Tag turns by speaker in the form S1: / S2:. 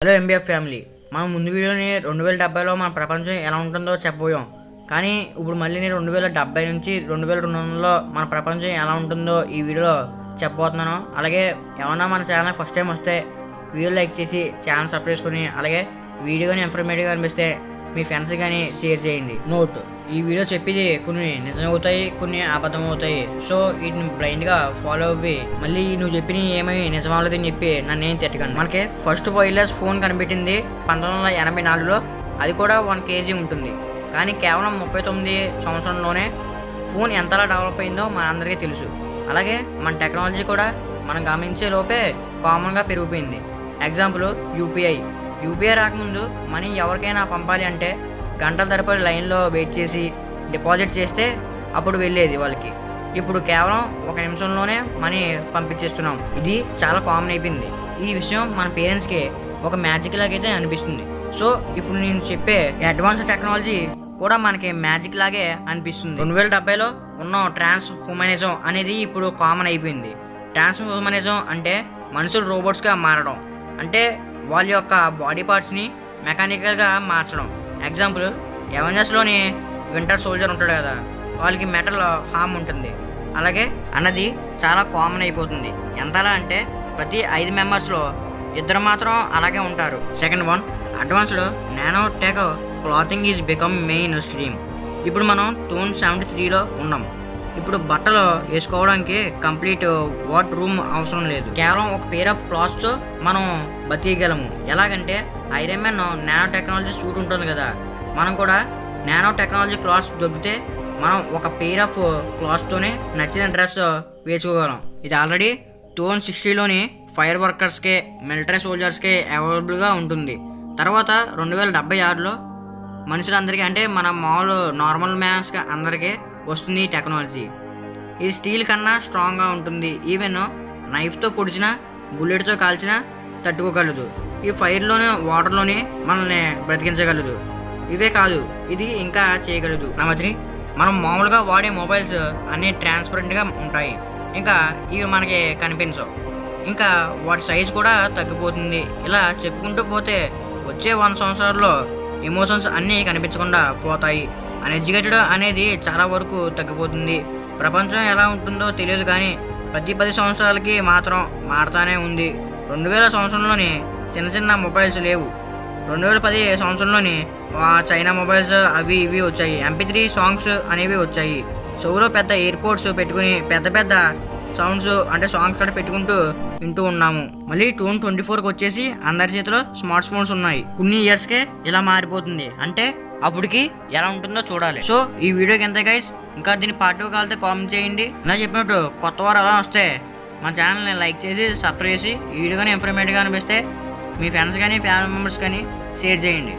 S1: Hello ఎంబీఎఫ్ family, మనం ముందు వీడియోని 2070లో మన ప్రపంచం ఎలా ఉంటుందో చెప్పబోయాం. కానీ ఇప్పుడు మళ్ళీ నేను 2070 నుంచి 2200లో మన ప్రపంచం ఎలా ఉంటుందో ఈ వీడియోలో చెప్పబోతున్నాను. అలాగే ఏమన్నా మన ఛానల్ ఫస్ట్ టైం వస్తే వీడియో లైక్ చేసి ఛానల్ సబ్స్క్రైబ్ చేసుకుని, అలాగే వీడియో కానీ ఇన్ఫర్మేటివ్గా అనిపిస్తే మీ ఫ్రెండ్స్ కానీ షేర్ చేయండి. నోట్: ఈ వీడియో చెప్పేది కొన్ని నిజమవుతాయి, కొన్ని అబద్ధం అవుతాయి. సో వీటిని బ్లైండ్గా ఫాలో అవ్వి మళ్ళీ నువ్వు చెప్పిన ఏమీ నిజమవ్వలేదని చెప్పి నన్ను ఏం తిట్టకండి. మనకి ఫస్ట్ వైర్లెస్ ఫోన్ కనిపెట్టింది 1984లో. అది కూడా 1 kg ఉంటుంది. కానీ కేవలం 39 సంవత్సరంలోనే ఫోన్ ఎంతలా డెవలప్ అయిందో మనందరికీ తెలుసు. అలాగే మన టెక్నాలజీ కూడా మనం గమనించే లోపే కామన్గా పెరిగిపోయింది. ఎగ్జాంపుల్ యూపీఐ రాకముందు మనీ ఎవరికైనా పంపాలి అంటే గంటల తరబడి లైన్లో వెయిట్ చేసి డిపాజిట్ చేస్తే అప్పుడు వెళ్ళేది వాళ్ళకి. ఇప్పుడు కేవలం 1 నిమిషంలోనే మనీ పంపించేస్తున్నాం. ఇది చాలా కామన్ అయిపోయింది. ఈ విషయం మన పేరెంట్స్కి ఒక మ్యాజిక్ లాగైతే అనిపిస్తుంది. సో ఇప్పుడు నేను చెప్పే అడ్వాన్స్ టెక్నాలజీ కూడా మనకి మ్యాజిక్ లాగే అనిపిస్తుంది. 2070లో ఉన్న ట్రాన్స్ హ్యూమనిజం అనేది ఇప్పుడు కామన్ అయిపోయింది. ట్రాన్స్ హ్యూమనిజం అంటే మనుషులు రోబోట్స్గా మారడం, అంటే వాళ్ళ యొక్క బాడీ పార్ట్స్ని మెకానికల్గా మార్చడం. ఎగ్జాంపుల్, ఎవెంజర్స్లోని వింటర్ సోల్జర్ ఉంటాడు కదా, వాళ్ళకి మెటల్ హామ్ ఉంటుంది. అలాగే అన్నది చాలా కామన్ అయిపోతుంది. ఎంతలా అంటే ప్రతి 5 మెంబర్స్లో 2 మాత్రం అలాగే ఉంటారు. Second one, advanced nano tech clothing is become main stream. ఇప్పుడు మనం 2073లో ఉన్నాం. ఇప్పుడు బట్టలు వేసుకోవడానికి కంప్లీట్ వాట్ రూమ్ అవసరం లేదు. కేవలం ఒక పేర్ ఆఫ్ క్లాత్స్తో మనం బతికేయగలము. ఎలాగంటే iron man nano technology suit ఉంటుంది కదా, మనం కూడా నానో టెక్నాలజీ క్లాత్స్ దొరికితే మనం ఒక పేర్ ఆఫ్ క్లాత్స్తోనే నచ్చిన డ్రెస్ వేసుకోగలం. ఇది ఆల్రెడీ 2060లోని ఫైర్ వర్కర్స్కే, మిలిటరీ సోల్జర్స్కే అవైలబుల్గా ఉంటుంది. తర్వాత 2076లో మనుషులందరికీ, అంటే మన మామూలు నార్మల్ మ్యాన్స్కి అందరికీ వస్తుంది ఈ టెక్నాలజీ. ఇది స్టీల్ కన్నా స్ట్రాంగ్గా ఉంటుంది. ఈవెన్ నైఫ్తో పొడిచిన, బుల్లెట్తో కాల్చినా తట్టుకోగలదు. ఈ ఫైర్లోనే, వాటర్లోనే మనల్ని బ్రతికించగలదు. ఇవే కాదు, ఇది ఇంకా చేయగలదు. నెంబర్ 3, మనం మామూలుగా వాడే మొబైల్స్ అన్నీ ట్రాన్స్పరెంట్గా ఉంటాయి. ఇంకా ఇవి మనకి కనిపించవు. ఇంకా వాటి సైజు కూడా తగ్గిపోతుంది. ఇలా చెప్పుకుంటూ పోతే వచ్చే 100 సంవత్సరాల్లో ఎమోషన్స్ అన్నీ కనిపించకుండా పోతాయి. అన్ఎడ్యుకేటెడ్ అనేది చాలా వరకు తగ్గిపోతుంది. ప్రపంచం ఎలా ఉంటుందో తెలియదు, కానీ ప్రతి 10 సంవత్సరాలకి మాత్రం మారుతానే ఉంది. 2000 సంవత్సరంలోని చిన్న మొబైల్స్ లేవు. 2010 సంవత్సరంలోని చైనా మొబైల్స్ అవి ఇవి వచ్చాయి. MP3 సాంగ్స్ అనేవి వచ్చాయి. చెవులో పెద్ద ఎయిర్పోర్ట్స్ పెట్టుకుని పెద్ద సౌండ్స్, అంటే సాంగ్స్ కూడా పెట్టుకుంటూ వింటూ ఉన్నాము. మళ్ళీ 2024కి వచ్చేసి అందరి చేతిలో స్మార్ట్ ఫోన్స్ ఉన్నాయి. కొన్ని ఇయర్స్కే ఇలా మారిపోతుంది. అంటే అప్పటికి ఎలా ఉంటుందో చూడాలి. సో ఈ వీడియోకి ఎంత గైస్, ఇంకా దీన్ని పార్ట్ 2 కావాలంటే కామెంట్ చేయండి. ఇలా చెప్పినట్టు కొత్త వారు అలా వస్తే మన ఛానల్ని లైక్ చేసి సబ్స్క్రైబ్ చేసి, ఈ వీడియో కానీ ఇన్ఫర్మేటివ్గా అనిపిస్తే మీ ఫ్రెండ్స్ కానీ ఫ్యామిలీ మెంబర్స్ కానీ షేర్ చేయండి.